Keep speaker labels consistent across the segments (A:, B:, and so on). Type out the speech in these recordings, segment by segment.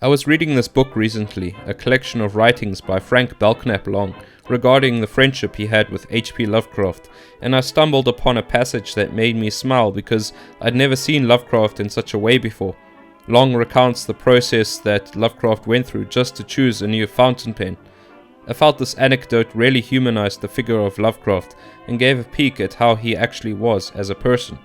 A: I was reading this book recently, a collection of writings by Frank Belknap Long regarding the friendship he had with H.P. Lovecraft, and I stumbled upon a passage that made me smile because I'd never seen Lovecraft in such a way before. Long recounts the process that Lovecraft went through just to choose a new fountain pen. I felt this anecdote really humanized the figure of Lovecraft and gave a peek at how he actually was as a person.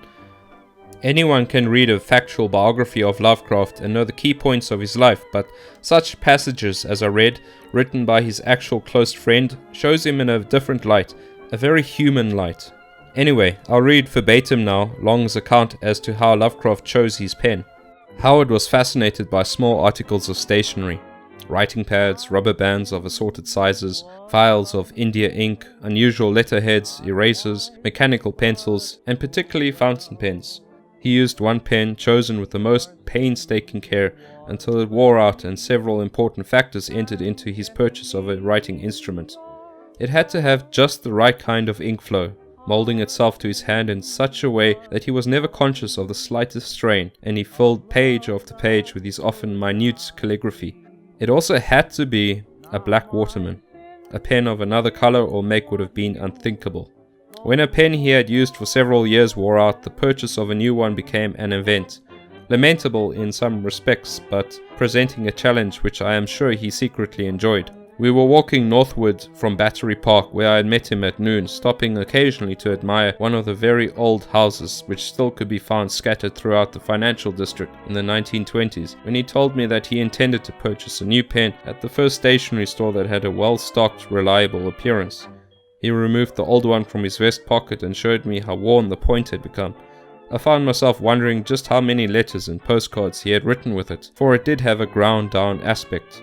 A: Anyone can read a factual biography of Lovecraft and know the key points of his life, but such passages as I read, written by his actual close friend, shows him in a different light, a very human light. Anyway, I'll read verbatim now Long's account as to how Lovecraft chose his pen. Howard was fascinated by small articles of stationery. Writing pads, rubber bands of assorted sizes, vials of India ink, unusual letterheads, erasers, mechanical pencils, and particularly fountain pens. He used one pen chosen with the most painstaking care until it wore out and several important factors entered into his purchase of a writing instrument. It had to have just the right kind of ink flow, molding itself to his hand in such a way that he was never conscious of the slightest strain, and he filled page after page with his often minute calligraphy. It also had to be a black waterman. A pen of another color or make would have been unthinkable. When a pen he had used for several years wore out, the purchase of a new one became an event. Lamentable in some respects, but presenting a challenge which I am sure he secretly enjoyed. We were walking northward from Battery Park, where I had met him at noon, stopping occasionally to admire one of the very old houses which still could be found scattered throughout the financial district in the 1920s, when he told me that he intended to purchase a new pen at the first stationery store that had a well-stocked, reliable appearance. He removed the old one from his vest pocket and showed me how worn the point had become. I found myself wondering just how many letters and postcards he had written with it, for it did have a ground-down aspect.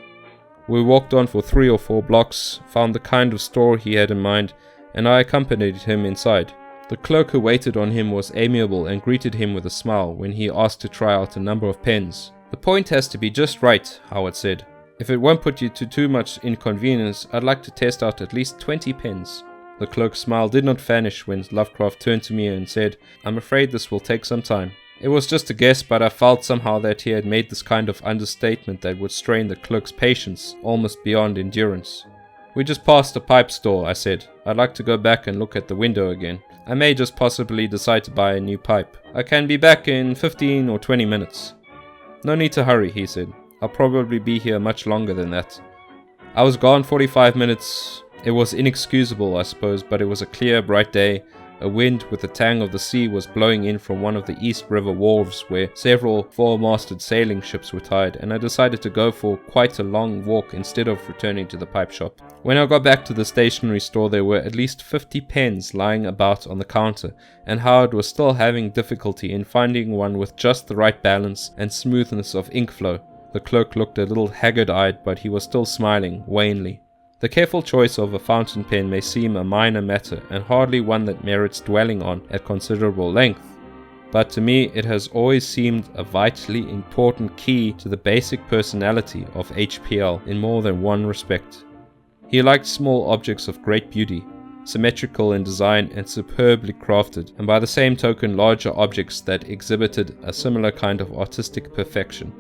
A: We walked on for 3 or 4 blocks, found the kind of store he had in mind, and I accompanied him inside. The clerk who waited on him was amiable and greeted him with a smile when he asked to try out a number of pens. "The point has to be just right," Howard said. "If it won't put you to too much inconvenience, I'd like to test out at least 20 pens. The clerk's smile did not vanish when Lovecraft turned to me and said, "I'm afraid this will take some time." It was just a guess, but I felt somehow that he had made this kind of understatement that would strain the clerk's patience almost beyond endurance. "We just passed a pipe store," I said. "I'd like to go back and look at the window again. I may just possibly decide to buy a new pipe. I can be back in 15 or 20 minutes. "No need to hurry," he said. "I'll probably be here much longer than that." I was gone 45 minutes. It was inexcusable, I suppose, but it was a clear, bright day. A wind with the tang of the sea was blowing in from one of the East River wharves where several four-masted sailing ships were tied, and I decided to go for quite a long walk instead of returning to the pipe shop. When I got back to the stationery store, there were at least 50 pens lying about on the counter, and Howard was still having difficulty in finding one with just the right balance and smoothness of ink flow. The clerk looked a little haggard-eyed, but he was still smiling, wanly. The careful choice of a fountain pen may seem a minor matter, and hardly one that merits dwelling on at considerable length, but to me it has always seemed a vitally important key to the basic personality of HPL in more than one respect. He liked small objects of great beauty, symmetrical in design and superbly crafted, and by the same token larger objects that exhibited a similar kind of artistic perfection.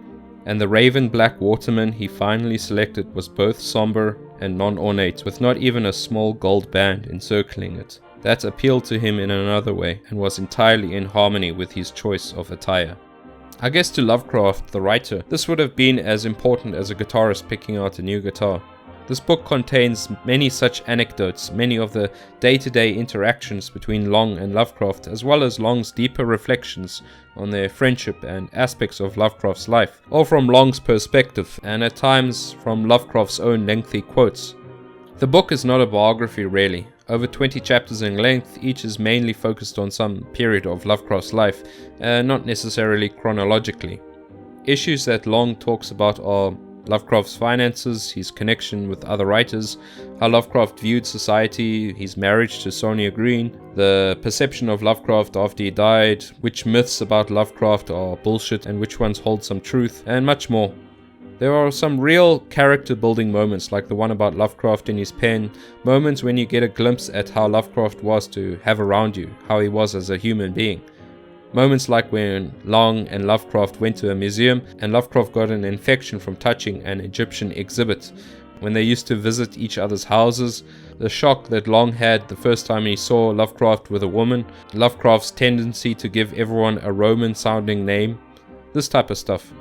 A: And the raven black waterman he finally selected was both somber and non-ornate, with not even a small gold band encircling it. That appealed to him in another way, and was entirely in harmony with his choice of attire. I guess to Lovecraft, the writer, this would have been as important as a guitarist picking out a new guitar. This book contains many such anecdotes, many of the day-to-day interactions between Long and Lovecraft, as well as Long's deeper reflections on their friendship and aspects of Lovecraft's life, all from Long's perspective, and at times from Lovecraft's own lengthy quotes. The book is not a biography really. Over 20 chapters in length, each is mainly focused on some period of Lovecraft's life, not necessarily chronologically. Issues that Long talks about are Lovecraft's finances, his connection with other writers, how Lovecraft viewed society, his marriage to Sonia Green, the perception of Lovecraft after he died, which myths about Lovecraft are bullshit and which ones hold some truth, and much more. There are some real character building moments like the one about Lovecraft in his pen, moments when you get a glimpse at how Lovecraft was to have around you, how he was as a human being. Moments like when Long and Lovecraft went to a museum and Lovecraft got an infection from touching an Egyptian exhibit. When they used to visit each other's houses, the shock that Long had the first time he saw Lovecraft with a woman, Lovecraft's tendency to give everyone a Roman sounding name, this type of stuff.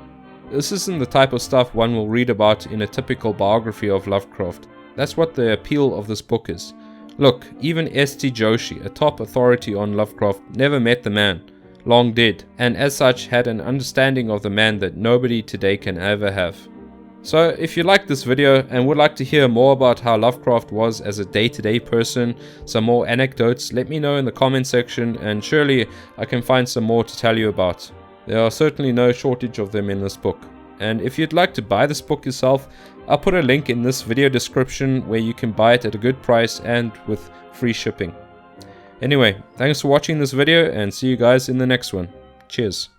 A: This isn't the type of stuff one will read about in a typical biography of Lovecraft. That's what the appeal of this book is. Look, even S.T. Joshi, a top authority on Lovecraft, never met the man. Long did, and as such had an understanding of the man that nobody today can ever have. So if you liked this video and would like to hear more about how Lovecraft was as a day-to-day person, some more anecdotes, let me know in the comment section and surely I can find some more to tell you about. There are certainly no shortage of them in this book. And if you'd like to buy this book yourself, I'll put a link in this video description where you can buy it at a good price and with free shipping. Anyway, thanks for watching this video and see you guys in the next one. Cheers.